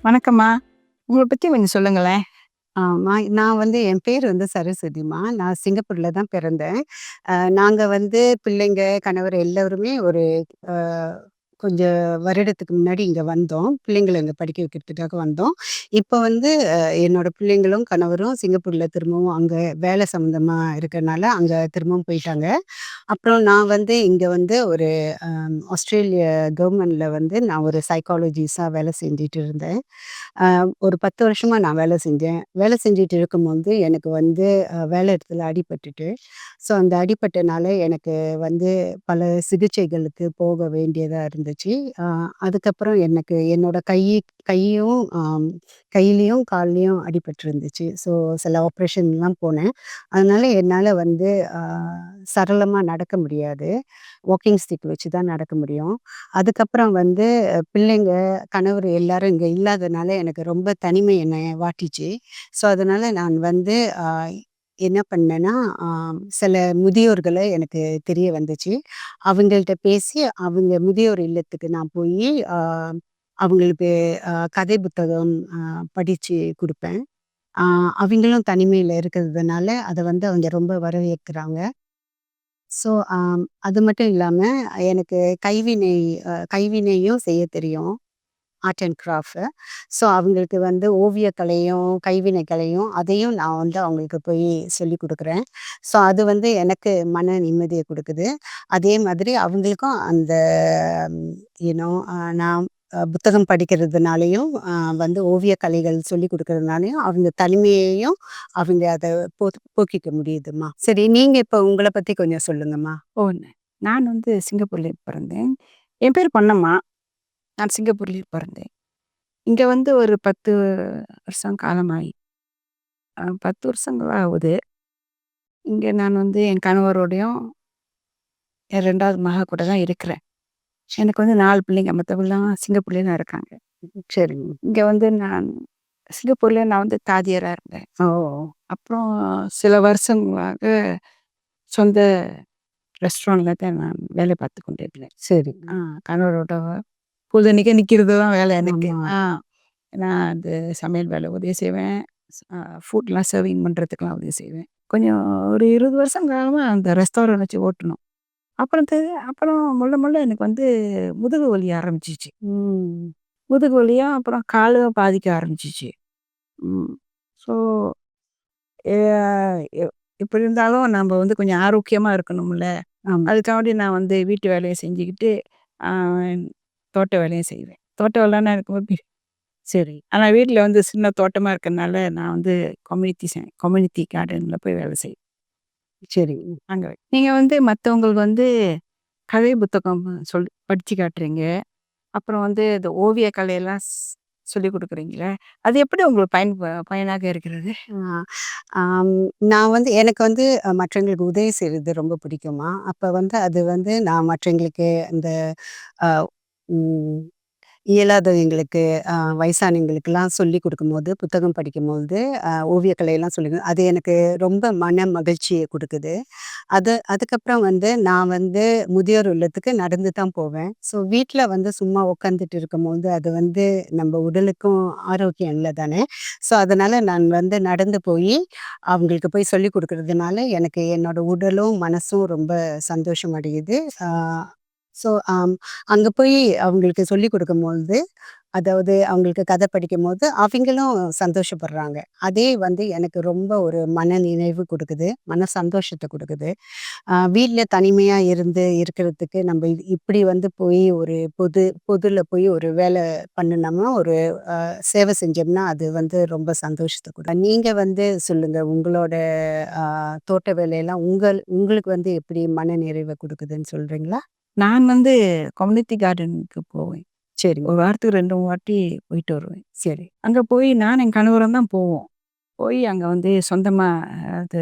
வணக்கம்மா. உங்கள பத்தி கொஞ்சம் சொல்லுங்களேன். ஆமா. நான் என் பேரு சரஸ்வதிம்மா. நான் சிங்கப்பூர்ல தான் பிறந்தேன். நாங்க பிள்ளைங்க, கணவர் எல்லோருமே ஒரு அ கொஞ்சம் வருடத்துக்கு முன்னாடி இங்க வந்தோம். பிள்ளைங்கள இங்க படிக்க வைக்கிறதுக்காக வந்தோம். இப்ப என்னோட பிள்ளைங்களும், கணவரும் சிங்கப்பூர்ல திரும்பவும் அங்க வேலை சம்மந்தமா இருக்கனால, அங்க திரும்பவும் போயிட்டாங்க. அப்புறம் நான் இங்க ஒரு ஆஸ்திரேலிய கவர்மெண்ட்ல நான் ஒரு சைக்காலஜிஸ்ட்டா வேலை செஞ்சுட்டு இருந்தேன். ஒரு 10 வருஷமா நான் வேலை செஞ்சேன். வேலை செஞ்சுட்டு இருக்கும்போது எனக்கு வேலை இடத்துல அடிபட்டுட்டு, ஸோ அந்த அடிபட்டனால எனக்கு வந்து பல சிகிச்சைகளுக்கு போக வேண்டியதா இருந்துச்சு. அ அதுக்கப்புறம் எனக்கு என்னோட கையும் கையிலயும், கால்லயும் அடிபட்டிருந்துச்சு. ஸோ சில ஆப்ரேஷன்லாம் போனேன். அதனால என்னால அ சரளமா நடக்க முடியாது. வாக்கிங் ஸ்டிக் வச்சு தான் நடக்க முடியும். அதுக்கப்புறம் பிள்ளைங்க, கணவர் எல்லாரும் இங்க இல்லாதனால எனக்கு ரொம்ப தனிமை என்னை வாட்டிச்சு. ஸோ, அதனால நான் அ என்ன பண்ணேன்னா, அ சில முதியோர்கள எனக்கு தெரிய வந்துச்சு. அவங்கள்ட்ட பேசி, அவங்க முதியோர் இல்லத்துக்கு நான் போயி, அவங்களுக்கு கதை புத்தகம் படிச்சு குடுப்பேன். அ அவிங்களும் தனிமையில இருக்கிறதுனால, அத அவங்க ரொம்ப வரவேற்கிறாங்க. ஸோ, அது மட்டும் இல்லாம எனக்கு கைவினையும் செய்ய தெரியும். Art and craft. ஸோ, அவங்களுக்கு ஓவியக்கலையும், கைவினைக்கலையும் அதையும் நான் அவங்களுக்கு போய் சொல்லிக் குடுக்குறேன். ஸோ, அது எனக்கு மன நிம்மதிய குடுக்குது. அதே மாதிரி அவங்களுக்கும் அந்த யூ நோ நான் புத்தகம் படிக்கிறதுனாலயும், ஓவியக் கலைகள் சொல்லிக் குடுக்கறதுனாலயும், அவங்க தனிமையையும் அவங்க அத போக்கிக்க முடியுதும்மா. சரி, நீங்க இப்ப உங்கள பத்தி கொஞ்சம் சொல்லுங்கம்மா. ஓ! நான் சிங்கப்பூர்ல பிறந்தேன். என் பேர் பொன்னம்மா. நான் சிங்கப்பூர்லயே பிறந்தேன். இங்க ஒரு 10 வருஷம் காலமாயி 10 வருஷங்கள் ஆகுது. இங்க நான் என் கணவரோடையும், என் 2வது மக கூட தான் இருக்கிறேன். எனக்கு 4 பிள்ளைங்க. மத்தவங்கலாம் சிங்கப்பூர்லயே தான் இருக்காங்க. சரிங்க. இங்க நான் சிங்கப்பூர்ல நான் தாதியரா இருந்தேன். ஓ! அப்புறம் சில வருஷங்களாக சொந்த ரெஸ்டாரண்ட்ல தான் நான் வேலை பார்த்து கொண்டிருந்தேன். சரி. ஆ கணவரோட பொழுதன்னைக்கும் நிக்கிறது தான் வேலை எனக்கு. ஆமா. நான் சமையல் வேலை உதவி செய்வேன். ஸ் அ ஃபுட்லாம் சர்விங் பண்ணுறதுக்குலாம் உதவி செய்வேன். கொஞ்சம் ஒரு 20 வருஷம் காலமா அந்த ரெஸ்டாரண்ட் வச்சு ஓட்டுனோம். அப்புறம் மெல்ல மெல்ல எனக்கு முதுகு வலி ஆரம்பிச்சுச்சு. ம். முதுகு வலியும், அப்புறம் காலும் பாதிக்க ஆரம்பிச்சுச்சு. ம். ஸோ எ எ எப்படி இருந்தாலும் நம்ப கொஞ்சம் ஆரோக்கியமா இருக்கணும்ல. ஆமா. அதுக்காண்டி நான் வீட்டு வேலைய செஞ்சுக்கிட்டு, ஆ தோட்ட வேலையும் செய்வேன். தோட்ட வேலைன்னா எனக்கு சரி, ஆனா வீட்ல சின்ன தோட்டமா இருக்கனால, நான் கம்யூனிட்டி கார்டன்ல போய் வேலை செய்வேன். சரிங்க. அங்க நீங்க மத்தவங்களுக்கு கதை புத்தகம் படிச்சு காட்டுறீங்க. அப்புறம் இந்த ஓவிய கலையெல்லாம் சொல்லிக் குடுக்குறீங்களே, அது எப்படி உங்களுக்கு பயனாக இருக்கிறது? ஆ, ஆம். நான் எனக்கு மற்றவங்களுக்கு உதவி செய்றது ரொம்ப பிடிக்குமா. அப்ப அது நான் மற்றவங்களுக்கு அந்த அ ம் இயலாதவங்களுக்கு, வயசானவங்களுக்கெல்லாம் சொல்லிக் குடுக்கும்போது, புத்தகம் படிக்கும்போது, ஓவியக்கலையெல்லாம் அது எனக்கு ரொம்ப மன மகிழ்ச்சிய குடுக்குது. அதுக்கப்புறம் நான் முதியோர் இல்லத்துக்கு நடந்து தான் போவேன். ஸோ வீட்ல சும்மா உட்காந்துட்டு இருக்கும்போது, அது நம்ப உடலுக்கும் ஆரோக்கியம் இல்ல தானே! ஸோ அதனால நான் நடந்து போயி, அவங்களுக்கு போய் சொல்லிக் குடுக்குறதுனால, எனக்கு என்னோட உடலும், மனசும் ரொம்ப சந்தோஷம் அடையுது. ஆ ஸோ அங்க போய் அவங்களுக்கு சொல்லிக் குடுக்கும்பொழுது, அதாவது அவங்களுக்கு கதை படிக்கும்போது, அவிங்களும் சந்தோஷப்படுறாங்க. அதே எனக்கு ரொம்ப ஒரு மன நிறைவு குடுக்குது. மன சந்தோஷத்த குடுக்குது. வீட்ல தனிமையா இருக்கிறதுக்கு நம்ப இப்படி போய் ஒரு பொதுல போய் ஒரு வேலை பண்ணுனோம்னா, ஒரு சேவை செஞ்சோம்னா, அது ரொம்ப சந்தோஷத்த நீங்க சொல்லுங்க. உங்களோட அ தோட்ட வேலையெல்லாம் உங்களுக்கு எப்படி மன நிறைவ குடுக்குதுன்னு சொல்றீங்களா? நான் கம்யூனிட்டி கார்டனுக்கு போவேன். சரிங்க. ஒரு வாரத்துக்கு 2, 3 வாட்டி போயிட்டு வருவேன். சரி. அங்க போய் நான் என் கணவரும் தான் போவோம். போய் அங்க சொந்தமா அது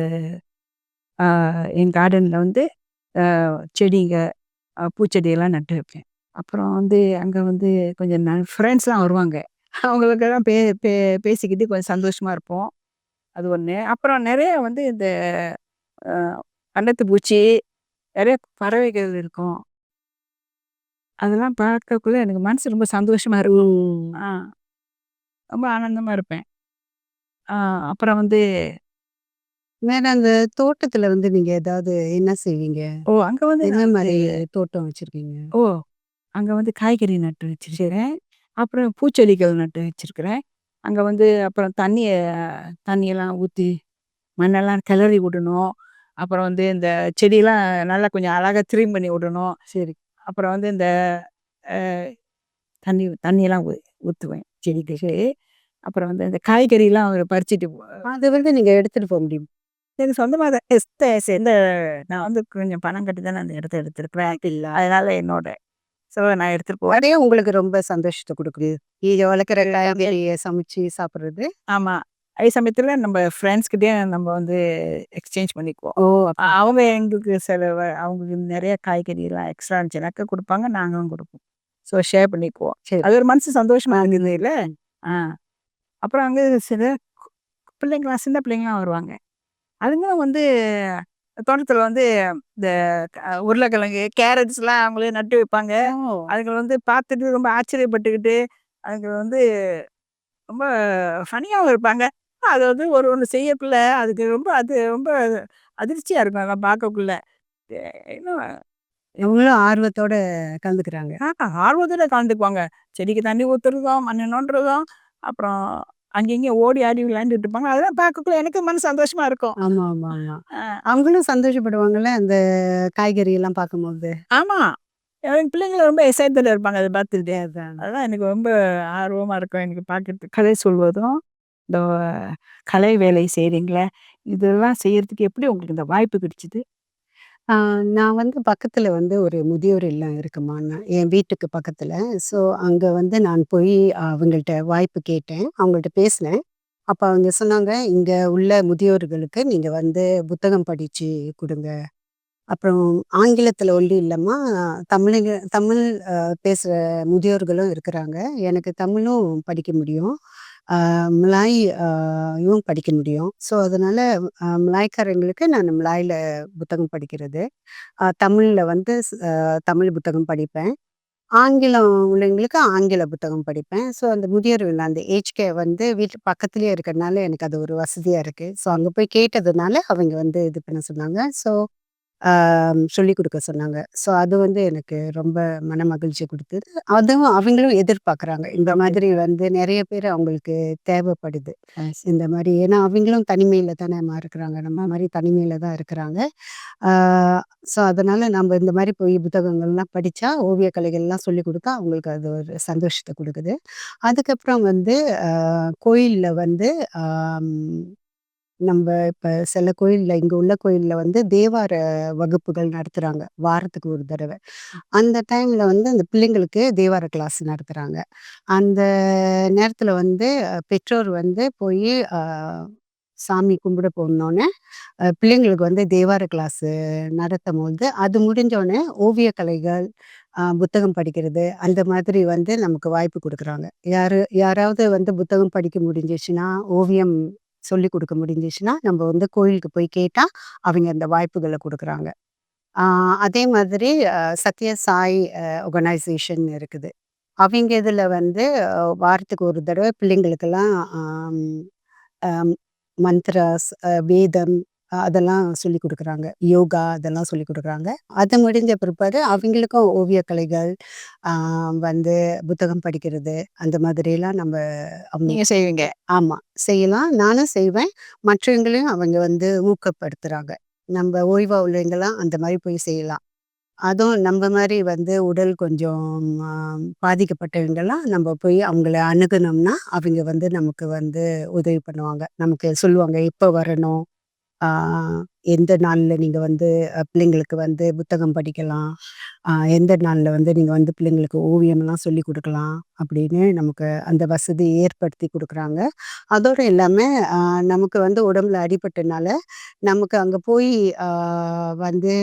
என் கார்டன்ல செடிங்க, பூச்செடியெல்லாம் நட்டு வைப்பேன். அப்புறம் அங்க கொஞ்சம் ஃப்ரெண்ட்ஸ்லாம் வருவாங்க. அவங்களுக்கெல்லாம் பே பேசிக்கிட்டு கொஞ்சம் சந்தோஷமா இருப்போம். அது ஒண்ணு. அப்புறம் நெறைய இந்த அ வண்ணத்து பூச்சி, நெறைய பறவைகள் இருக்கும். அதெல்லாம் பார்க்கக்குள்ள எனக்கு மனசு ரொம்ப சந்தோஷமா இருக்கும். ம். ஆ ரொம்ப ஆனந்தமா இருப்பேன். ஆ அப்புறம் வந்து வேற அந்த தோட்டத்துல வந்து நீங்க ஏதாவது என்ன செய்வீங்க? அங்க வந்து என்ன நான் வந்து மாரி தோட்டம் வச்சிருக்கீங்க? ஓ! அங்க வந்து காய்கறி நட்டு சரி. வச்சிருக்கிறேன். அப்புறம் பூச்செடிகள் நட்டு வச்சிருக்கிறேன். அங்க வந்து அப்புறம் தண்ணியெல்லாம் ஊத்தி, மண்ணெல்லாம் கிளறி விடணும். அப்புறம் வந்து இந்த செடியெல்லாம் நல்லா கொஞ்சம் அழகா ட்ரிம் பண்ணி விடணும். சரி. அப்புறம் வந்து இந்த அ தண்ணியெல்லாம் ஊத்துவேன் செடிகளுக்கு. சரி. அப்புறம் வந்து இந்த காய்கறிலாம் பறிச்சுட்டு அது வந்து நீங்க எடுத்துட்டு போ முடியும். எனக்கு சொந்தமா தான் சேர்ந்த நான் வந்து கொஞ்சம் பணம் கட்டி தானே அந்த இடத்த எடுத்திருக்கிறேன். அப்படிங்களா? அதனால என்னோட நான் எடுத்துட்டு போவேன். அதே உங்களுக்கு ரொம்ப சந்தோஷத்த குடுக்குது. நீங்க வளர்க்குற காய்கறிய சமைச்சு சாப்பிடுறது. ஆமா. அதே சமயத்தில நம்ம ஃப்ரெண்ட்ஸ் கிட்டயும் நம்ம வந்து எக்ஸ்சேஞ்ச் பண்ணிக்குவோம். ஓ! அப்ப அவங்க எங்களுக்கு அவங்களுக்கு நெறைய காய்கறிலாம் எக்ஸ்ட்ரா இருந்துச்சுனாக்கா குடுப்பாங்க. நாங்களும் குடுப்போம். ஷேர் பண்ணிக்குவோம். சரி. அது ஒரு மனசு சந்தோஷமா ம். இருக்குதுல்ல. ஆ. அப்புறம் அங்க சில சின்ன பிள்ளைங்கலாம் வருவாங்க. அதுங்களும் வந்து தோட்டத்தில வந்து இந்த உருளைக்கிழங்கு, கேரட்ஸ்லாம் அவங்களே நட்டு வைப்பாங்க. ஓ! அதுங்கள வந்து பார்த்துட்டு ரொம்ப ஆச்சரியப்பட்டுக்கிட்டு, அதுங்க வந்து ரொம்ப ஃபன்னியாவும் இருப்பாங்க. அது வந்து ஒண்ணு செய்யக்குள்ள அதுக்கு ரொம்ப அதிர்ச்சியா இருக்கும் அதெல்லாம் பார்க்கக்குள்ள. எ இன்னும் அவங்களும் ஆர்வத்தோட கலந்துக்கிறாங்க. ஆர்வத்தோட கலந்துக்குவாங்க. செடிக்கு தண்ணி ஊத்துறதும், மண்ண நோண்டுறதும், அப்புறம் அங்கே இங்கேயும் ஓடி ஆடி விளையாண்டுட்டு இருப்பாங்க. அதெல்லாம் பார்க்கக்குள்ள எனக்கு மனசு சந்தோஷமா இருக்கும். ஆமா, ஆமா, ஆமா. அ அவங்களும் சந்தோஷப்படுவாங்கல்ல, அந்த காய்கறி எல்லாம் பார்க்கும்போது. ஆமா. என் பிள்ளைங்க ரொம்ப எக்ஸைட்டடா இருப்பாங்க அத பார்த்துட்டு. அதான். அதெல்லாம் எனக்கு ரொம்ப ஆர்வமா இருக்கும் எனக்கு பார்க்கறதுக்கு. கதை சொல்வதும், இந்த கலை வேலை செய்றீங்களே, இதெல்லாம் செய்யறதுக்கு எப்படி உங்களுக்கு இந்த வாய்ப்பு கிடைச்சது? ஆ நான் வந்து பக்கத்துல வந்து ஒரு முதியோர் இல்லம் இருக்குமா, என் வீட்டுக்கு பக்கத்துல. ஸோ அங்க வந்து நான் போய் அவங்கள்ட்ட வாய்ப்பு கேட்டேன். அவங்கள்ட்ட பேசினேன். அப்ப அவங்க சொன்னாங்க, "இங்க உள்ள முதியோர்களுக்கு நீங்க வந்து புத்தகம் படிச்சு குடுங்க." அப்புறம் ஆங்கிலத்துல ஒண்டி இல்லம்மா, தமிழ் அ பேசுற முதியோர்களும் இருக்கிறாங்க. எனக்கு தமிழும் படிக்க முடியும். அ மலாய் யும் படிக்க முடியும். ஸோ அதனால மலாய்க்காரங்களுக்கு நான் மலாய்ல புத்தகம் படிக்கிறது. தமிழ்ல வந்து தமிழ் புத்தகம் படிப்பேன். ஆங்கிலம் உள்ளவங்களுக்கு ஆங்கில புத்தகம் படிப்பேன். ஸோ அந்த முதியோர் இல்லம் அந்த ஏஜ் கேர் வந்து வீட்டு பக்கத்திலேயே இருக்கிறனால எனக்கு அது ஒரு வசதியா இருக்கு. ஸோ அங்க போய் கேட்டதுனால அவங்க வந்து இது பண்ண சொன்னாங்க. ஸோ சொல்லிக் குடுக்க சொன்னாங்க. ஸோ அது வந்து எனக்கு ரொம்ப மன மகிழ்ச்சிய குடுத்தது. அதுவும் அவங்களும் எதிர்பார்க்குறாங்க. இந்த அப்படி. மாதிரி வந்து நெறைய பேர் அவங்களுக்கு தேவைப்படுது. இந்த மாரி ஏன்னா அவங்களும் தனிமையில தானேம்மா இருக்கிறாங்க. நம்ம மாரி தனிமையில தான் இருக்கிறாங்க. ஆ ஸோ அதனால நம்ப இந்த மாரி போய் புத்தகங்கள்லாம் படிச்சா, ஓவிய கலைகள்லாம் சொல்லிக் குடுத்தா அவங்களுக்கு அது ஒரு சந்தோஷத்த குடுக்குது. அதுக்கப்புறம் வந்து அ கோயில்ல வந்து ஆம் நம்ப இப்ப சில கோயில்ல இங்க உள்ள கோயில்ல வந்து தேவார வகுப்புகள் நடத்துறாங்க. வாரத்துக்கு ஒரு தடவ. அந்த டைம்ல வந்து அந்த பிள்ளைங்களுக்கு தேவார கிளாஸ் நடத்துறாங்க. அந்த நேரத்துல வந்து பெற்றோர் வந்து போயி சாமி கும்பிட போனோனே, பிள்ளைங்களுக்கு வந்து தேவார கிளாஸு நடத்தும்போது, அது முடிஞ்சோனே ஓவிய கலைகள், புத்தகம் படிக்கிறது, அந்த மாதிரி வந்து நமக்கு வாய்ப்பு குடுக்குறாங்க. யாராவது வந்து புத்தகம் படிக்க முடிஞ்சுச்சுன்னா, ஓவியம் சொல்லிக் குடுக்க முடிஞ்சுச்சுன்னா, நம்ப வந்து கோயிலுக்கு போய் கேட்டா, அவைங்க அந்த வாய்ப்புகள குடுக்குறாங்க. ஆ அதே மாதிரி சத்ய சாய் ஆர்கனைசேஷன் இருக்குது. அவிங்க இதுல வந்து வாரத்துக்கு ஒரு தடவ பிள்ளைங்களுக்கெல்லாம் ஆம் அம் மந்த்ராஸ், வேதம் அதெல்லாம் சொல்லிக் குடுக்குறாங்க. யோகா அதெல்லாம் சொல்லிக் குடுக்குறாங்க. அது முடிஞ்ச பிற்பாடு அவிங்களுக்கும் ஓவியக் கலைகள், ஆ வந்து புத்தகம் படிக்கிறது, அந்த மாதிரிலாம் நம்ப நீங்க செய்வீங்க. ஆமா. செய்யலாம். நானும் செய்வேன். மற்றவங்களையும் அவங்க வந்து ஊக்கப்படுத்துறாங்க. நம்ப ஓய்வா உள்ளவங்கலாம் அந்த மாரி போய் செய்யலாம். அதுவும் நம்ப மாரி வந்து உடல் கொஞ்சம் அ பாதிக்கப்பட்டவங்கலாம் நம்ப போய் அவங்கள அணுகுனோம்னா, அவிங்க வந்து நமக்கு வந்து உதவி பண்ணுவாங்க. நமக்கு சொல்லுவாங்க, எப்ப வரணும்? ஆ எந்த நாள்ல நீங்க வந்து பிள்ளைங்களுக்கு வந்து புத்தகம் படிக்கலாம். எந்த நாள்ல வந்து நீங்க வந்து பிள்ளைங்களுக்கு ஓவியம்லாம் சொல்லிக் குடுக்கலாம். அப்படின்னு நமக்கு அந்த வசதி ஏற்படுத்தி குடுக்குறாங்க. அதோட இல்லாம அ நமக்கு வந்து உடம்புல அடிபட்டனால, நமக்கு அங்க போய் அ வந்து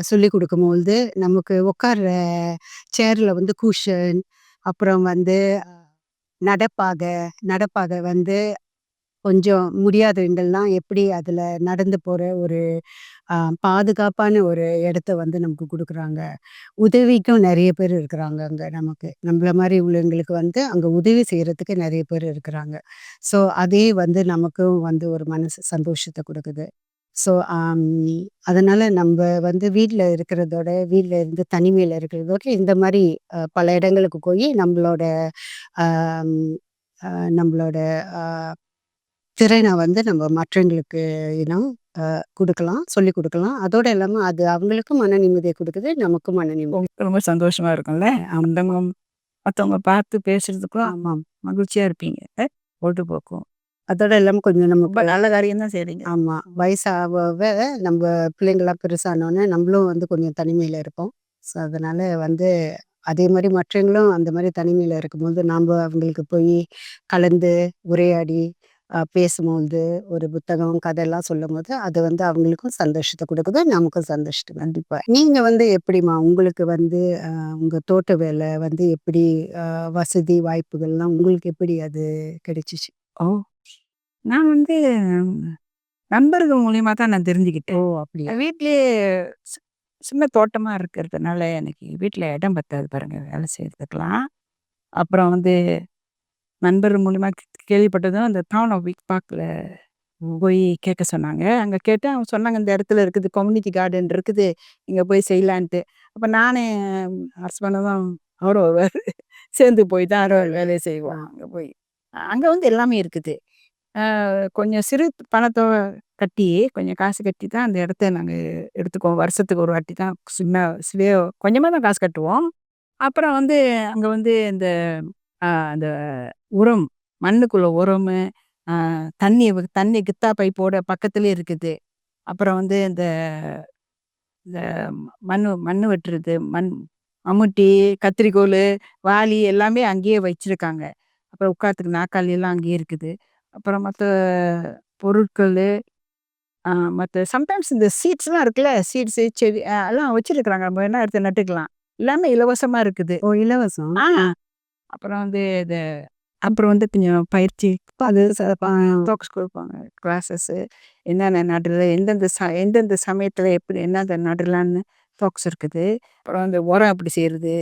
சொல்லிக் குடுக்கும்பொழுது, நமக்கு உட்கார்ற சேர்ல வந்து குஷன், அப்புறம் வந்து நடப்பாக, நடப்பாக வந்து கொஞ்சம் முடியாதவங்கள்லாம் எப்படி அதில நடந்து போற ஒரு அ பாதுகாப்பான ஒரு இடத்த வந்து நமக்கு குடுக்குறாங்க. உதவிக்கும் நெறைய பேர் இருக்கிறாங்க அங்க நமக்கு. நம்மள மாரி உள்ளவங்களுக்கு வந்து அங்க உதவி செய்றதுக்கு நெறைய பேர் இருக்கிறாங்க. ஸோ அதே வந்து நமக்கும் வந்து ஒரு மனசு சந்தோஷத்த குடுக்குது. ஸோ அதனால நம்ப வந்து வீட்ல இருக்கிறதோட, வீட்ல இருந்து தனிமையில இருக்கிறதோட, இந்த மாரி பல இடங்களுக்கு போயி அம் அ நம்பளோட அ திறன வந்து நம்ம மற்றவங்களுக்கு யூனோ குடுக்கலாம். சொல்லிக் குடுக்கலாம். அதோட இல்லாம அது அவங்களுக்கும் மன நிம்மதிய குடுக்குது. நமக்கும் மன நிம்மதி. உங்களுக்கு ரொம்ப சந்தோஷமா இருக்கும்ல. மத்தவங்க மத்தவங்க பார்த்து பேசுறதுக்கும் ஆமாம். மகிழ்ச்சியா இருப்பீங்க. பொழுதுபோக்கும். அதோட இல்லாம கொஞ்சம் ரொம்ப நமக்கு நல்ல காரியம் தான் செய்றீங்க. ஆமா. வயசு ஆவ நம்ப பிள்ளைங்கலாம் பெருசானோனே, நம்மளும் வந்து கொஞ்சம் தனிமையில இருப்போம். ஸோ, அதனால வந்து அதே மாரி மற்றவங்களும் அந்த மாரி தனிமையில இருக்கும்போது, நாம்ப அவங்களுக்கு போயி கலந்து உரையாடி, பேசும்பொழுது, ஒரு புத்தகம், கதைலாம் சொல்லும்போது, அது வந்து அவங்களுக்கும் சந்தோஷத்த குடுக்குது, நமக்கும் சந்தோஷத்த கண்டிப்பா. நீங்க வந்து எப்படிம்மா? உங்களுக்கு வந்து உங்க தோட்ட வேலை வந்து எப்படி வசதி, வாய்ப்புகள்லாம் உங்களுக்கு எப்படி அது கிடைச்சுச்சு? ஓ! நான் வந்து நண்பர்கள் மூலியமா தான் நான் ஓ! தெரிஞ்சுக்கிட்டேன். அப்படியா? வீட்லயே சி சின்ன தோட்டமா இருக்கிறதுனால எனக்கு வீட்ல இடம் பத்தாது பாருங்க வேலை செய்றதுக்கெல்லாம். அப்புறம் வந்து நண்பர் மூலியமா கேள்விப்பட்டதும் அந்த டான் ஆஃப் விக் பார்க்ல போய் கேட்க சொன்னாங்க. அங்க கேட்டேன் அவங்க சொன்னாங்க, "இந்த இடத்துல இருக்குது. கம்யூனிட்டி கார்டன் இருக்குது. இங்க போய் செய்யலான்ட்டு." அப்ப நானு ஹஸ்பண்டும் தான் அவரும் வருவாரு. சேர்ந்து போய் தான் வேலைய செய்வோம். அங்க போய். அங்க வந்து எல்லாமே இருக்குது. கொஞ்சம் சிறு பணத்த கட்டி, கொஞ்சம் காசு கட்டி தான் அந்த இடத்த நாங்க எடுத்துக்குவோம். வருஷத்துக்கு ஒரு வாட்டி தான் கொஞ்சமா தான் காசு கட்டுவோம். அப்புறம் வந்து அங்க வந்து இந்த அந்த உரம், மண்ணுக்குள்ள உரமு, அ தண்ணி கித்தா பைப்போட பக்கத்திலேயே இருக்குது. அப்புறம் வந்து இந்த மண்ணு மண்ணு வெட்டுறது, மம்முட்டி, கத்திரிக்கோலு, வாளி எல்லாமே அங்கேயே வச்சிருக்காங்க. அப்புறம் உட்கார்றதுக்கு நாற்காலி எல்லாம் அங்கேயே இருக்குது. அப்புறம் மத்த பொருட்களு, மத்த சம்டைம்ஸ் இந்த சீட்ஸ்லாம் இருக்குல்ல, சீட்ஸு, செடி எல்லாம் வச்சிருக்கிறாங்க. நம்ம வேணா எடுத்து நட்டுக்கலாம். எல்லாமே இலவசமா இருக்குது. ஓ! இலவசம். ஆ. அப்புறம் வந்து அப்புறம் வந்து கொஞ்சம் பயிற்சி அது டோக்கன்ஸ் குடுப்பாங்க. கிளாஸஸு என்னென்ன நடல எந்தெந்த சமயத்தில எப்படி என்னென்ன நடலான்னு டோக்ஸ் இருக்குது. அப்புறம் அந்த உரம் எப்படி செய்றது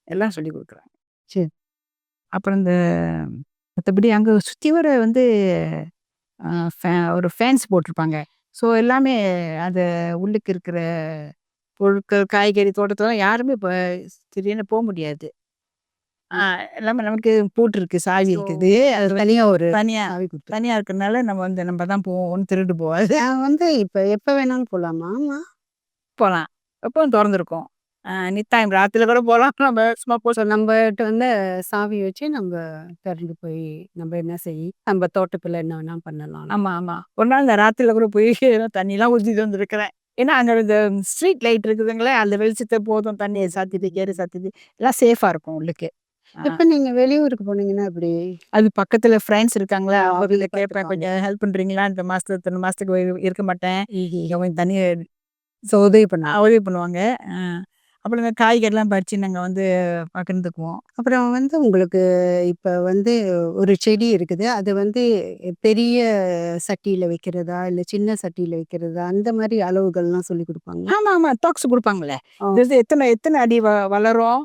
எல்லாம் சொல்லிக் குடுக்குறாங்க. சரி. அப்புறம் மத்தபடி அங்க சுத்தி வர வந்து அ ஃபே ஒரு ஃபேன்ஸ் போட்டிருப்பாங்க. ஸோ எல்லாமே அது உள்ளுக்கு இருக்கிற பொருட்கள், காய்கறி தோட்டத்துலலாம் யாருமே இப்ப திடீர்னு முடியாது. ஆ எல்லாமே நமக்கு பூட்டு இருக்கு, சாவி ஸோ, இருக்குது. அது தனியா ஒரு தனியா சாவி குடுத்து. தனியா இருக்கறனால நம்ம தான் போவோம். ஒண்ணும் திருடு போகாது. நான் வந்து இப்ப எப்ப வேணாலும் போலாமா? ஆமா. போலாம். எப்பவும் தொறந்திருக்கும். எனி டைம் ராத்திரில கூட போலாம். நம்ம சும்மா ஸோ நம்பட்ட வந்து சாவி வச்சு நம்ப திறந்து போய் நம்ப என்ன நம்ப தோட்டத்துல என்ன வேணா பண்ணலாம். ஆமா, ஆமா. ஒரு நாள் நான் ராத்திரில கூட போய் தண்ணிலாம் ஊத்திட்டு வந்திருக்கிறேன். ஏன்னா, அங்க இந்த ஸ்ட்ரீட் லைட் இருக்குதுங்களே, அந்த வெளிச்சத்த போதும் தண்ணிய சாத்திட்டு, கேரு சாத்திட்டு எல்லாம் சேஃபா இருக்கும் உள்ளுக்கு. ஆ. இப்ப நீங்க வெளியூருக்கு போனீங்கன்னா எப்படி? அது பக்கத்துல ஃப்ரெண்ட்ஸ் இருக்காங்களா, அவங்க அவங்க கிட்ட கேட்பேன். பார்த்துப்பாங்க. கொஞ்சம் ஹெல்ப் பண்றீங்களா? இந்த மாசத்துல இத்தன மாசத்துக்கு இருக்க மாட்டேன். ம்ஹ்ம். இங்க கொஞ்சம் தண்ணி ஸோ உதவி பண்ணுவாங்க. உதவி பண்ணுவாங்க. அ அப்புறம் இந்த காய்கறிலாம் பறிச்சு நாங்க வந்து பகிர்ந்துக்குவோம். அப்புறம் வந்து உங்களுக்கு இப்ப வந்து ஒரு செடி இருக்குது. அது வந்து பெரிய சட்டியில வைக்கிறதா? இல்ல சின்ன சட்டியில வைக்கிறதா? அந்த மாரி அளவுகள்லாம் சொல்லிக் குடுப்பாங்களா? ஆமா, ஆமா. டாக்ஸ் குடுப்பாங்களே. ஆ. இது எத்தன எத்தன அடி வளரும்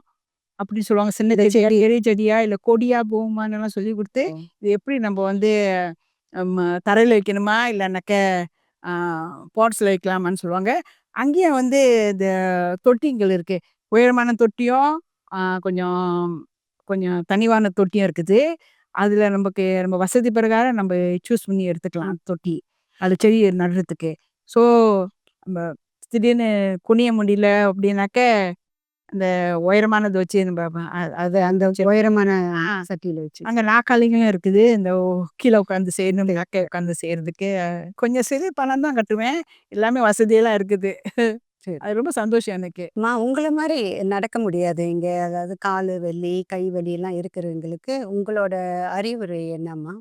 அப்படின்னு சொல்லுவாங்க. சின்ன இந்த செடியா, செடி பெரிய செடியா, இல்ல கொடியா போகுமான்னுலாம் சொல்லிக் குடுத்து, ஓ! இது எப்படி நம்ம வந்து தரையில வைக்கணுமா? இல்லன்னாக்க ஆ பாட்ஸ்ல வைக்கலாமான்னு சொல்லுவாங்க. அங்கேயும் வந்து இந்த தொட்டிங்கள் இருக்கு. உயரமான தொட்டியும், கொஞ்சம் கொஞ்சம் தனிவான தொட்டியும் இருக்குது. அதில நம்ம வசதி பிரகாரம் சூஸ் பண்ணி எடுத்துக்கலாம் தொட்டி. அது செடி நடுறதுக்கு. ஸோ, நம்ம திடீர்னு குனிய முடியல அப்படின்னாக்க, அந்த உயரமானத வச்சு நம்ம அது அந்த உயரமான சட்டியில வச்சு. அங்க நாற்காலிகளும் இருக்குது. கீழ உட்காந்து செய்யணும், உட்காந்து செய்றதுக்கு கொஞ்சம் சிறு பணம் தான் கட்டுவேன். எல்லாமே வசதியெல்லாம் இருக்குது. சரி. அது ரொம்ப சந்தோஷம் எனக்கு. உங்கள மாரி நடக்க முடியாது இங்க. அதாவது காலு வலி, கை வலிலாம் இருக்கிறவங்களுக்கு உங்களோட அறிவுரை என்னம்மா?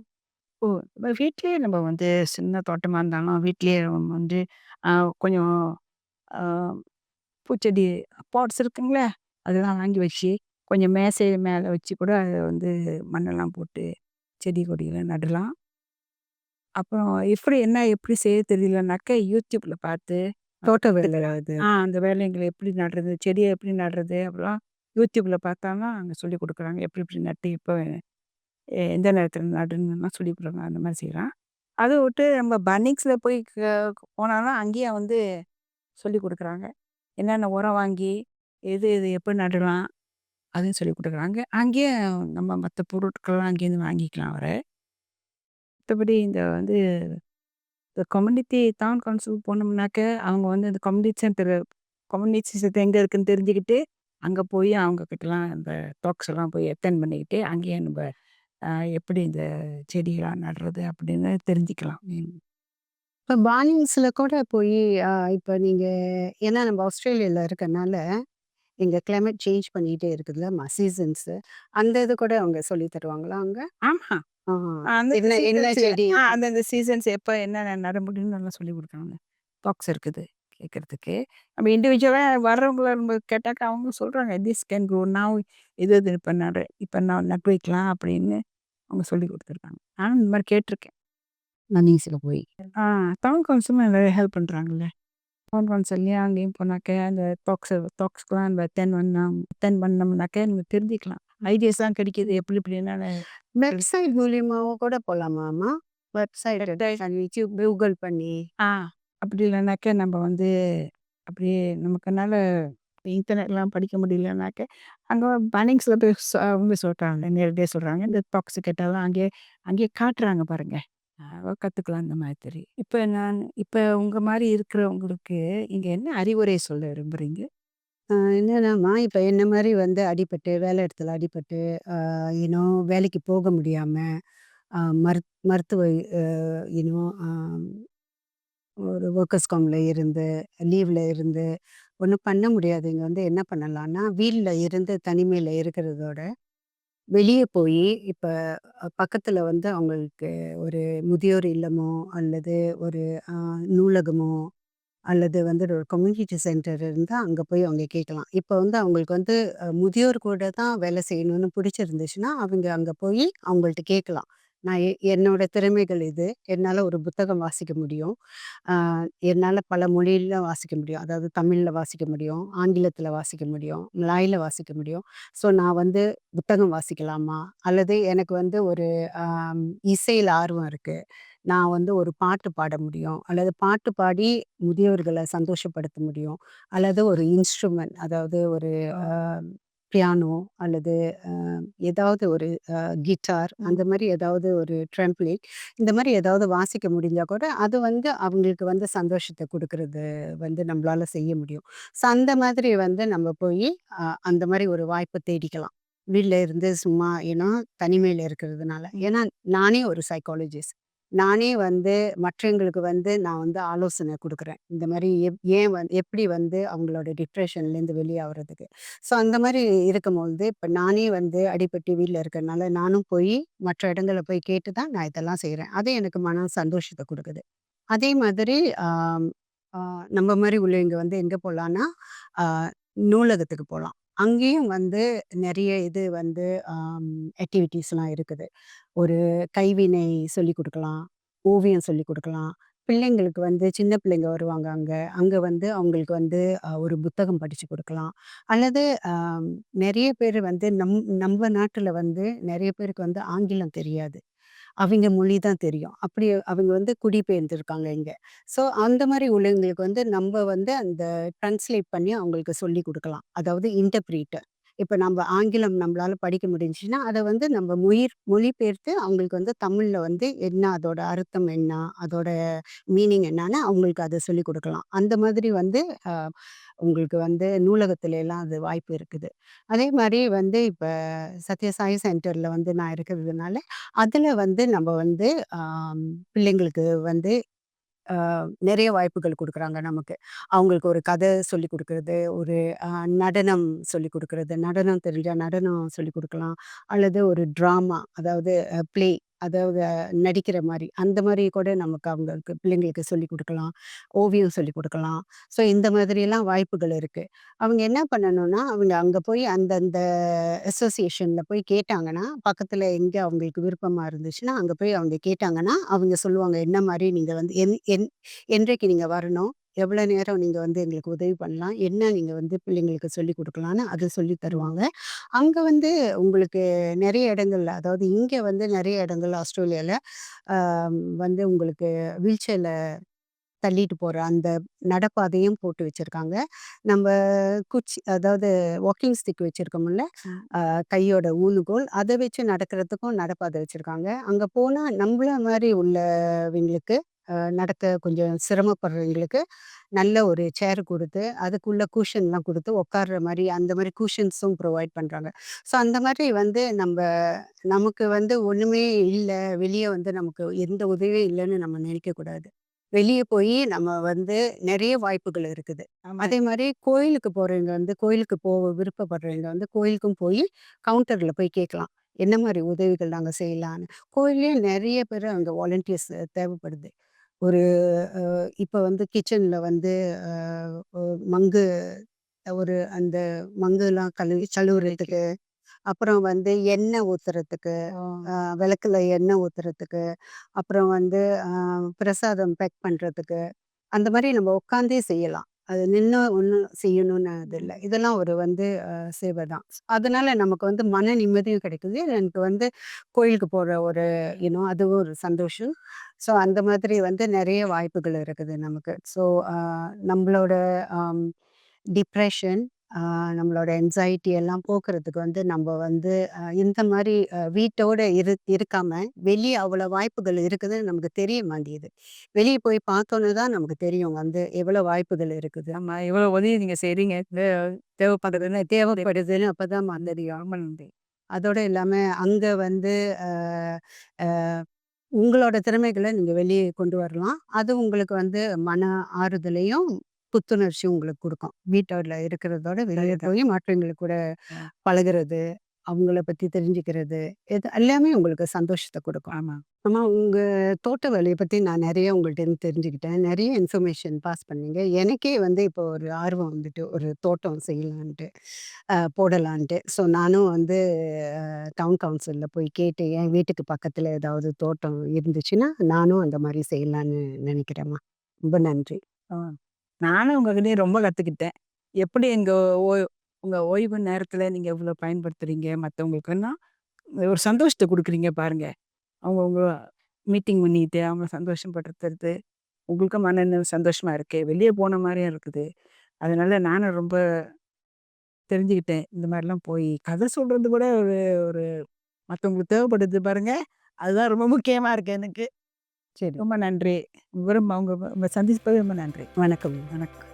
ஓ! நம்ம வீட்லயே நம்ம வந்து சின்ன தோட்டமா இருந்தாலும், வீட்லயே நம்ம வந்து அ கொஞ்சம் அ பூச்செடி பாட்ஸ் இருக்குங்களா? அதெல்லாம் வாங்கி வச்சு, கொஞ்சம் மேசை மேல வச்சு கூட அத வந்து மண்ணெல்லாம் போட்டு செடி கொடிலாம் நடலாம். அப்புறம் எப்படி செய்ய தெரியலனாக்கா, YouTubeல பார்த்து தோட்ட வேலை அது. அந்த வேலைங்கள எப்படி நடுறது, செடிய எப்படி நடுறது அப்படிலாம் YouTubeல பார்த்தான்னா அங்க சொல்லிக் குடுக்குறாங்க. எப்படி எப்படி நட்டு எப்ப எந்த நேரத்தில நடணும்லாம் சொல்லிக் குடுக்குறாங்க. அந்த மாரி செய்யலாம். அத விட்டு நம்ம பன்னிங்ஸ்ல போய் போனாலும் அங்கேயும் வந்து சொல்லிக் குடுக்குறாங்க. என்னென்ன உரம் வாங்கி, எது எது எப்ப நடலாம், அதுவும் சொல்லிக் குடுக்குறாங்க. அங்கேயே நம்ம மத்த பொருட்கள்லாம் அங்கேருந்து வாங்கிக்கலாம் மத்தபடி இந்த வந்து இந்த கம்யூனிட்டி டவுன் கவுன்சில் போனோம்னாக்க, அவங்க வந்து இந்த கம்யூனிட்டி சென்டர் எங்க இருக்குன்னு தெரிஞ்சுக்கிட்டு, அங்க போய் அவங்க கிட்டலாம் இந்த டாக்ஸ் எல்லாம் போய் அட்டெண்ட் பண்ணிக்கிட்டு, அங்கேயே நம்ப அ எப்படி இந்த செடியெல்லாம் நடுறது அப்படின்னு தெரிஞ்சுக்கலாம். இப்ப பாலிங்ஸ்ல கூட போயி இப்ப நீங்க ஏன்னா நம்ம ஆஸ்திரேலியால இருக்கனால, இங்க கிளைமேட் சேஞ்ச் பண்ணிட்டே இருக்குதுல்லம்மா சீசன்ஸு. அந்த இது கூட அவங்க சொல்லி தருவாங்களா அங்க? ஆமா. ஆ. அந்தந்த என்ன என்ன சீசன்ஸ் செடி? அந்தந்த சீசன்ஸ் எப்ப என்னென்ன நட முடியும்னு நல்லா சொல்லிக் குடுக்குறாங்க. டாக்ஸ் இருக்குது கேட்கறதுக்கு. நம்ம இண்டிவிஜுவலா வர்றவங்கள நம்ம கேட்டாக்கா அவங்க சொல்றாங்க. திஸ் கேன் க்ரோ நவ் இது இது இப்ப நான் நட்டு வைக்கலாம் அப்படின்னு அவங்க சொல்லிக் குடுத்துருக்காங்க. நானும் இந்த மாரி கேட்டுருக்கேன். மன்னீஸ்ல போய். ஆ டவுன் கவுன்சிலும் நெறைய ஹெல்ப் பண்றாங்கல்ல. டவுன் கவுன்சில்லயும் அங்கேயும் போனாக்க அந்த டாக்ஸ்க்குலாம் நம்ம அட்டெண்ட் பண்ணோம்னாக்க நம்ம தெரிஞ்சுக்கலாம். ஐடியாஸ்லாம் கிடைக்குது. எப்படி எப்படின்னா வெப்சைட் மூலியமாவும் கூட போலாமாம்மா? வெப்சைட் வெப்சைட் யூடியூப் கூகுள் பண்ணி. ஆ அப்படி இல்லைனாக்க நம்ம வந்து அப்படியே நமக்குனால இன்டர்நெட்லாம் படிக்க முடியலனாக்க, அங்க பன்னிங்ஸ்ல போய் அவங்க சொல்றாங்க. நேரடியா சொல்றாங்க. இந்த பாக்ஸ் கேட்டாலும் அங்கேயே அங்கேயே காட்டுறாங்க பாருங்க. கத்துக்கலாம் அந்த மாதிரி. இப்ப உங்க மாரி இருக்கிறவங்களுக்கு நீங்க என்ன அறிவுரை சொல்ல விரும்புறீங்க? என்னன்னாம்மா, இப்ப என்ன மாரி வந்து அடிபட்டு, வேலை இடத்துல அடிபட்டு, வேலைக்கு போக முடியாம, அ மருத் மருத்துவ அ யூனோ அ ஒரு வொர்க்கர்ஸ் காம்ல இருந்து, லீவ்ல இருந்து, ஒண்ணும் பண்ண முடியாது. இங்க வந்து என்ன பண்ணலான்னா, வீட்ல இருந்து தனிமையில இருக்கிறதோட, வெளிய போயி இப்ப பக்கத்துல வந்து அவங்களுக்கு ஒரு முதியோர் இல்லமோ, அல்லது ஒரு அ நூலகமோ, அல்லது வந்து ஒரு கம்யூனிட்டி சென்டர் இருந்தா, அங்க போய் அவங்க கேட்கலாம். இப்ப வந்து அவங்களுக்கு வந்து முதியோர் கூட தான் வேலை செய்யணும்னு பிடிச்சிருந்துச்சுன்னா, அவங்க அங்க போயி அவங்கள்ட்ட கேட்கலாம். நான் என்னோட திறமைகள் இது. என்னால ஒரு புத்தகம் வாசிக்க முடியும். அ என்னால பல மொழியில வாசிக்க முடியும். அதாவது தமிழ்ல வாசிக்க முடியும், ஆங்கிலத்தில வாசிக்க முடியும், மலாய்ல வாசிக்க முடியும். ஸோ நான் வந்து புத்தகம் வாசிக்கலாமா? அல்லது எனக்கு வந்து ஒரு அம் இசையில ஆர்வம் இருக்கு. நான் வந்து ஒரு பாட்டு பாட முடியும். அல்லது பாட்டு பாடி முதியவர்கள சந்தோஷப்படுத்த முடியும். அல்லது ஒரு இன்ஸ்ட்ருமென்ட் அதாவது ஒரு அ பியானோ அல்லது அ ஏதாவது ஒரு கிட்டார் அந்த மாரி ஏதாவது ஒரு ட்ரம்ப்ளின் இந்த மாரி ஏதாவது வாசிக்க முடிஞ்சா கூட, அது வந்து அவங்களுக்கு வந்து சந்தோஷத்த குடுக்குறது வந்து நம்பளால செய்ய முடியும். ஸோ அந்த மாதிரி வந்து நம்ம போயி அந்த மாரி ஒரு வாய்ப்ப தேடிக்கலாம். வீட்ல இருந்து சும்மா தனிமையில இருக்கிறதுனால. ஏன்னா நானே ஒரு சைக்காலஜிஸ்ட். நானே வந்து மற்றவங்களுக்கு வந்து நான் வந்து ஆலோசனை குடுக்குறேன். இந்த மாரி ஏன் எப்படி வந்து அவங்களோட டிப்ரஷன்லேருந்து வெளிய வர்றதுக்கு. ஸோ அந்த மாரி இருக்கும்பொழுது, இப்ப நானே வந்து அடிபட்டு வீட்ல இருக்கறனால, நானும் போயி மற்ற இடங்கள்ல போய் கேட்டு தான் நான் இதெல்லாம் செய்றேன். அது எனக்கு மன சந்தோஷத்த குடுக்குது. அதே மாதிரி ஆம் ஆ நம்ம மாரி உள்ளவங்க வந்து எங்க போலான்னா, ஆ நூலகத்துக்கு போலாம். அங்கேயும் வந்து நெறைய இது வந்து ஆக்டிவிட்டீஸ்லாம் இருக்குது. ஒரு கைவினை சொல்லிக் குடுக்கலாம். ஓவியம் சொல்லிக் குடுக்கலாம். பிள்ளைங்களுக்கு வந்து சின்ன பிள்ளைங்க வருவாங்க அங்க. அங்க வந்து அவங்களுக்கு வந்து ஒரு புத்தகம் படிச்சு குடுக்கலாம். அல்லது அ நெறைய பேரு வந்து நம்ப நாட்டுல வந்து நெறைய பேருக்கு வந்து ஆங்கிலம் தெரியாது. அவிங்க மொழி தான் தெரியும். அப்படி அவங்க வந்து குடிபெயர்ந்திருக்காங்க இங்க. ஸோ அந்த மாரி உள்ளவங்களுக்கு வந்து நம்ப வந்து அந்த ட்ரான்ஸ்லேட் பண்ணி அவங்களுக்கு சொல்லிக் குடுக்கலாம். அதாவது இன்டர்பிரிட்டர். இப்ப நம்ப ஆங்கிலம் நம்பளால படிக்க முடிஞ்சுச்சுன்னா, அத வந்து நம்ப மொழிபெயர்த்து அவங்களுக்கு வந்து தமிழ்ல வந்து என்ன அதோட அர்த்தம் என்ன? அதோட மீனிங் என்னான்னு அவங்களுக்கு அத சொல்லிக் குடுக்கலாம். அந்த மாதிரி வந்து அ உங்களுக்கு வந்து நூலகத்துல எல்லாம் அது வாய்ப்பு இருக்குது. அதே மாரி வந்து இப்ப சத்யசாயி சென்டர்ல வந்து நான் இருக்கிறதுனால, அதுல வந்து நம்ப வந்து ஆம் பிள்ளைங்களுக்கு வந்து நெறைய வாய்ப்புகள் குடுக்குறாங்க நமக்கு. அவங்களுக்கு ஒரு கதை சொல்லிக் குடுக்குறது, ஒரு அ நடனம் சொல்லிக் குடுக்குறது, நடனம் தெரிஞ்சா நடனம் சொல்லிக் குடுக்கலாம். அல்லது ஒரு ட்ராமா அதாவது ப்ளே அதாவது நடிக்கிற மாரி. அந்த மாரி கூட நமக்கு அவங்களுக்கு பிள்ளைங்களுக்கு சொல்லிக் குடுக்கலாம். ஓவியம் சொல்லிக் குடுக்கலாம். ஸோ இந்த மாதிரியெல்லாம் வாய்ப்புகள் இருக்கு. அவங்க என்ன பண்ணணும்னா, அவங்க அங்க போய் அந்தந்த அசோசியேஷன்ல போய் கேட்டாங்கன்னா, பக்கத்துல எங்க அவங்களுக்கு விருப்பமா இருந்துச்சுன்னா, அங்க போய் அவங்க கேட்டாங்கன்னா, அவங்க சொல்லுவாங்க, "என்ன மாரி நீங்க வந்து என்றைக்கு நீங்க வரணும்? எவ்வளோ நேரம் நீங்க வந்து எங்களுக்கு உதவி பண்ணலாம்? என்ன நீங்க வந்து பிள்ளைங்களுக்கு சொல்லிக் குடுக்கலாம்ன்னு" அது சொல்லி ம். தருவாங்க. அங்க வந்து உங்களுக்கு நெறைய இடங்கள்ல, அதாவது இங்க வந்து நெறைய இடங்கள் ஆஸ்திரேலியால அ வந்து உங்களுக்கு வீல் சேர்ல தள்ளிட்டு போற அந்த நடப்பாதையும் போட்டு வச்சிருக்காங்க. நம்ப குச்சி அதாவது வாக்கிங் ஸ்டிக் வச்சிருக்கோம்ல, ம். கையோட ஊனுகோல், அத வச்சு நடக்கிறதுக்கும் நடப்பாதை வச்சிருக்காங்க. அங்க போனா நம்பள மாரி உள்ளவங்களுக்கு, நடக்க கொஞ்சம் சிரமப்படுறவங்களுக்கு, நல்ல ஒரு சேர் குடுத்து, அதுக்குள்ள குஷன்லாம் குடுத்து உட்கார்ற மாரி, அந்த மாரி குஷன்ஸும் ப்ரொவைட் பண்றாங்க. ஸோ அந்த மாரி வந்து நமக்கு வந்து ஒண்ணுமே இல்ல, வெளிய வந்து நமக்கு எந்த உதவியும் இல்லன்னு நம்ம நினைக்கக்கூடாது. வெளிய போயி நம்ம வந்து நெறைய வாய்ப்புகள் இருக்குது. ஆமா. அதே மாரி கோயிலுக்கு போறவங்க வந்து கோயிலுக்கு விருப்பப்படுறவங்க வந்து கோயிலுக்கும் போயி கவுண்டர்ல போய் கேட்கலாம். என்ன மாரி உதவிகள் நாங்க செய்யலான்னு. கோயில்லயே நெறைய பேரு அங்க வாலண்டியர்ஸ் தேவைப்படுது. ஒரு இப்ப வந்து கிச்சன்ல வந்து அ ஒ மங்கு ஒரு அந்த மங்குலாம் இப்போதைக்கு. கழுவுறதுக்கு, அப்புறம் வந்து எண்ணெய் ஊத்துறதுக்கு, ஓ! விளக்குல எண்ணெய் ஊத்துறதுக்கு, அப்புறம் வந்து பிரசாதம் பேக் பண்றதுக்கு, அந்த மாரி நம்ம உட்காந்தே செய்யலாம். அது நின்னு ஒண்ணும் செய்யணும்னு அது இல்ல. ம். இதெல்லாம் ஒரு வந்து சேவை தான். அதனால நமக்கு வந்து மன நிம்மதியும் கிடைக்குது. எனக்கு வந்து கோயிலுக்கு போற ஒரு அதுவும் ஒரு சந்தோஷம். ஸோ அந்த மாதிரி வந்து நெறைய வாய்ப்புகள் இருக்குது நமக்கு. ஸோ அ நம்பளோட அம் டிப்ரஷன், அ நம்மளோட என்க்சைட்டி எல்லாம் போக்குறதுக்கு வந்து நம்ப வந்து இந்த மாரி வீட்டோட இருக்காம, வெளிய அவ்வளோ வாய்ப்புகள் இருக்குதுன்னு நமக்கு தெரிய மாட்டேங்குது. வெளிய போய் பார்த்தோனே தான் நமக்கு தெரியும் வந்து எவ்வளோ வாய்ப்புகள் இருக்குது. ஆமா. இவ்வளோ உதவி நீங்க செய்றீங்க. தேவைப்படுதுன்னு தேவைப்படுதுன்னு அப்பதான் ம். தெரியும். ரொம்ப நன்றி. அதோட இல்லாம அங்க வந்து அ அ உங்களோட திறமைகள நீங்க வெளிய கொண்டு வரலாம். அது உங்களுக்கு வந்து மன ஆறுதலையும், புத்துணர்ச்சியும் உங்களுக்கு குடுக்கும். வீட்டோட இருக்கிறதோட வெளிய சரிதான். போய் மற்றவங்களுக்கு கூட அ பழகுறது, அவங்கள பத்தி தெரிஞ்சுக்கிறது, இது எல்லாமே உங்களுக்கு சந்தோஷத்த குடுக்கும். ஆமா. ஆமா, உங்க தோட்ட வேலைய பத்தி நான் நெறைய உங்கள்ட்டருந்து தெரிஞ்சுக்கிட்டேன். நெறைய இன்ஃபர்மேஷன் பாஸ் பண்ணீங்க. எனக்கே வந்து இப்போ ஒரு ஆர்வம் வந்துட்டு, ஒரு தோட்டம் செய்யலான்ட்டு, போடலான்ட்டு. ஸோ நானும் வந்து டவுன் கவுன்சில்ல போய் கேட்டு, என் வீட்டுக்கு பக்கத்துல ஏதாவது தோட்டம் இருந்துச்சுன்னா, நானும் அந்த மாரி செய்யலான்னு நெனைக்கிறேம்மா. ரொம்ப நன்றி. ஆ. நானும் உங்ககிட்டயும் ரொம்ப கத்துக்கிட்டேன். எப்படி உங்க ஓய்வு நேரத்தில நீங்க இவ்வளோ பயன்படுத்துறீங்க மத்தவங்களுக்குன்னா, ஒரு சந்தோஷத்த குடுக்குறீங்க பாருங்க. அவங்கவங்க மீட்டிங் பண்ணிட்டு, அவங்க சந்தோஷப்படுத்துறது, உங்களுக்கும் சந்தோஷமா இருக்கு. வெளிய போன மாரியும் இருக்குது. அதனால நானும் ரொம்ப தெரிஞ்சுக்கிட்டேன். இந்த மாரிலாம் போய் கதை சொல்றது கூட ஒரு ஒரு மத்தவங்களுக்கு தேவைப்படுது பாருங்க. அதுதான் ரொம்ப முக்கியமா இருக்கு எனக்கு. சரி. ரொம்ப நன்றி. உங்க உங்க சந்திப்பது ரொம்ப நன்றி. வணக்கம். வணக்கம்.